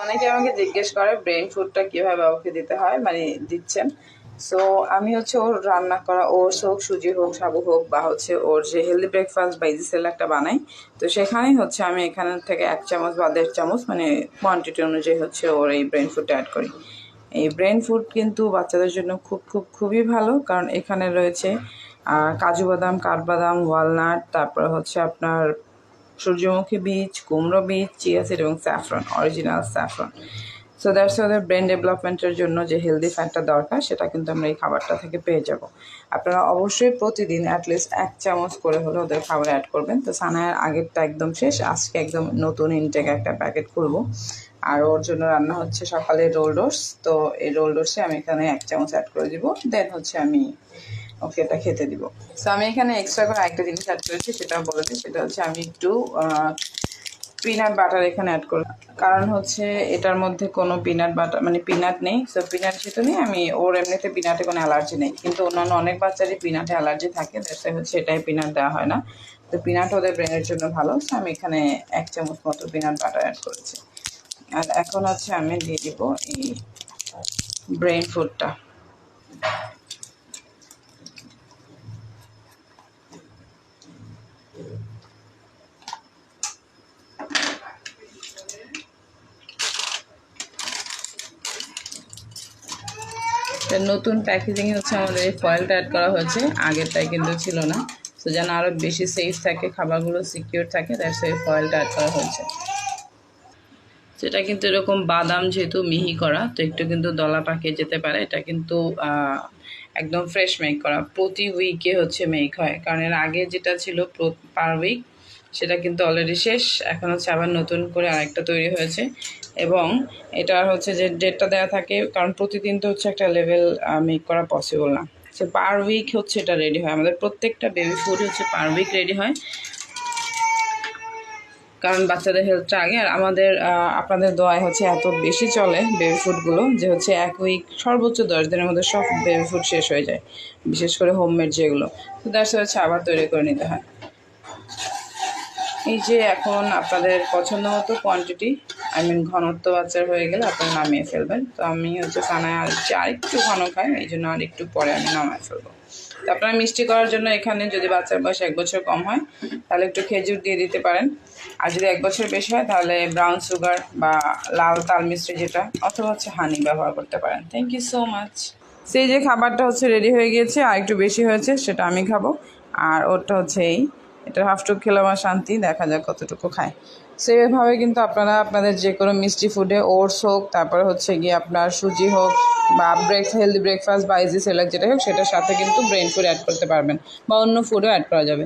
অনেকে আমাকে জিজ্ঞেস করে ব্রেন ফুডটা কীভাবে ওকে দিতে হয়, মানে দিচ্ছেন। সো আমি হচ্ছে ওর রান্না করা ওটস হোক, সুজি হোক, সাবু হোক, বা হচ্ছে ওর যে হেলদি ব্রেকফাস্ট বা ইজি সেরেলাকটা বানাই, তো সেখানেই হচ্ছে আমি এখান থেকে 1 চামচ বা 1.5 চামচ মানে কোয়ান্টিটি অনুযায়ী হচ্ছে ওর এই ব্রেন ফুডটা অ্যাড করি। এই ব্রেন ফুড কিন্তু বাচ্চাদের জন্য খুবই ভালো, কারণ এখানে রয়েছে কাজু বাদাম, কাঠবাদাম, ওয়ালনাট, তারপর হচ্ছে আপনার সূর্যমুখী বীজ, কুমড়ো বীজ, চিয়া সিড এবং saffron, original saffron. So that's ওদের ব্রেন ডেভেলপমেন্টের জন্য যে হেলদি ফ্যাটটা দরকার সেটা কিন্তু আমরা এই খাবারটা থেকে পেয়ে যাব। আপনারা অবশ্যই প্রতিদিন অ্যাটলিস্ট 1 চামচ করে হলে ওদের খাবারে অ্যাড করবেন। তো সানায়ার আগেরটা একদম শেষ, আজকে একদম নতুন ইনটেক একটা প্যাকেট খুলবো। আর ওর জন্য রান্না হচ্ছে সকালে রোল ডোস। তো এই রোল ডোসে আমি এখানে 1 চামচ অ্যাড করে দিব, দেন হচ্ছে আমি ওকে এটা খেতে দিব। সো আমি এখানে এক্সট্রা করে একটা জিনিস অ্যাড করেছি, সেটা বলেছি, সেটা হচ্ছে আমি একটু পিনাট বাটার এখানে অ্যাড করি, কারণ হচ্ছে এটার মধ্যে কোনো পিনাট বাটার মানে পিনাট নেই। সো পিনাট যেহেতু নেই, আমি ওর এমনিতে পিনাটে কোনো অ্যালার্জি নেই, কিন্তু অন্যান্য অনেক বাচ্চারই পিনাটে অ্যালার্জি থাকে, দ্যাটস হচ্ছে এটাই পিনাট দেওয়া হয় না। তো পিনাট ওদের ব্রেনের জন্য ভালো। সো আমি এখানে 1 চামচ মতো পিনাট বাটার অ্যাড করেছি। আর এখন হচ্ছে আমি দিয়ে দিব এই ব্রেন ফুডটা। নতুন প্যাকেজিং হচ্ছে আমাদের এই ফয়েলটা অ্যাড করা হয়েছে, আগেরটাই কিন্তু ছিল না। তো যেন আরও বেশি সেফ থাকে, খাবারগুলো সিকিউর থাকে, দ্যাটস এই ফয়েলটা অ্যাড করা হয়েছে। সেটা কিন্তু এরকম বাদাম যেহেতু মিহি করা, তো একটু কিন্তু দলা পাকিয়ে যেতে পারে। এটা কিন্তু একদম ফ্রেশ মেক করা, প্রতি উইকে হচ্ছে মেক হয়, কারণ এর আগে যেটা ছিল পার উইক সেটা কিন্তু অলরেডি শেষ। এখন হচ্ছে আবার নতুন করে আরেকটা তৈরি হয়েছে, এবং এটা হচ্ছে যে ডেটটা দেওয়া থাকে, কারণ প্রতিদিন তো হচ্ছে একটা লেভেল মেক করা পসিবল না। সো পার উইক হচ্ছে এটা রেডি হয়। আমাদের প্রত্যেকটা বেবি ফুড হচ্ছে পার উইক রেডি হয়, কারণ বাচ্চাদের হেলথটা আগে। আর আমাদের আপনাদের দোয়ায় হচ্ছে এত বেশি চলে বেবি ফুডগুলো, যে হচ্ছে 1 উইক সর্বোচ্চ 10 দিনের মধ্যে সব বেবি ফুড শেষ হয়ে যায়, বিশেষ করে হোমমেড যেগুলো। তো দ্যাটস হচ্ছে আবার তৈরি করে নিতে হয়। এই যে এখন আপনাদের পছন্দ মতো কোয়ান্টিটি, ঘনত্ব বাচ্চার হয়ে গেলে আপনারা নামিয়ে ফেলবেন। তো আমি হচ্ছে সানায় আরেকটু ঘন খাই, এই জন্য আর একটু পরে আমি নামিয়ে ফেলবো। তো আপনারা মিষ্টি করার জন্য এখানে যদি বাচ্চার বয়স 1 বছর কম হয় তাহলে একটু খেজুর দিয়ে দিতে পারেন, আর যদি 1 বছর বেশি হয় তাহলে ব্রাউন সুগার বা লাল তাল মিষ্টি যেটা, অথবা হচ্ছে হানি ব্যবহার করতে পারেন। Thank you so much. সেই যে খাবারটা হচ্ছে রেডি হয়ে গিয়েছে, আর একটু বেশি হয়েছে, সেটা আমি খাবো। আর ওরটা হচ্ছে এটা হাফটুক খেলে আমার শান্তি, দেখা যাক কতটুকু খায়। সেইভাবে কিন্তু আপনারা আপনাদের যে কোনো মিষ্টি ফুডে ওটস হোক, তারপরে হচ্ছে গিয়ে আপনার সুজি হোক, বা হেলদি ব্রেকফাস্ট বা ইজি সেরেলাক যেটা হোক, সেটার সাথে কিন্তু ব্রেন ফুড অ্যাড করতে পারবেন, বা অন্য ফুডও অ্যাড করা যাবে।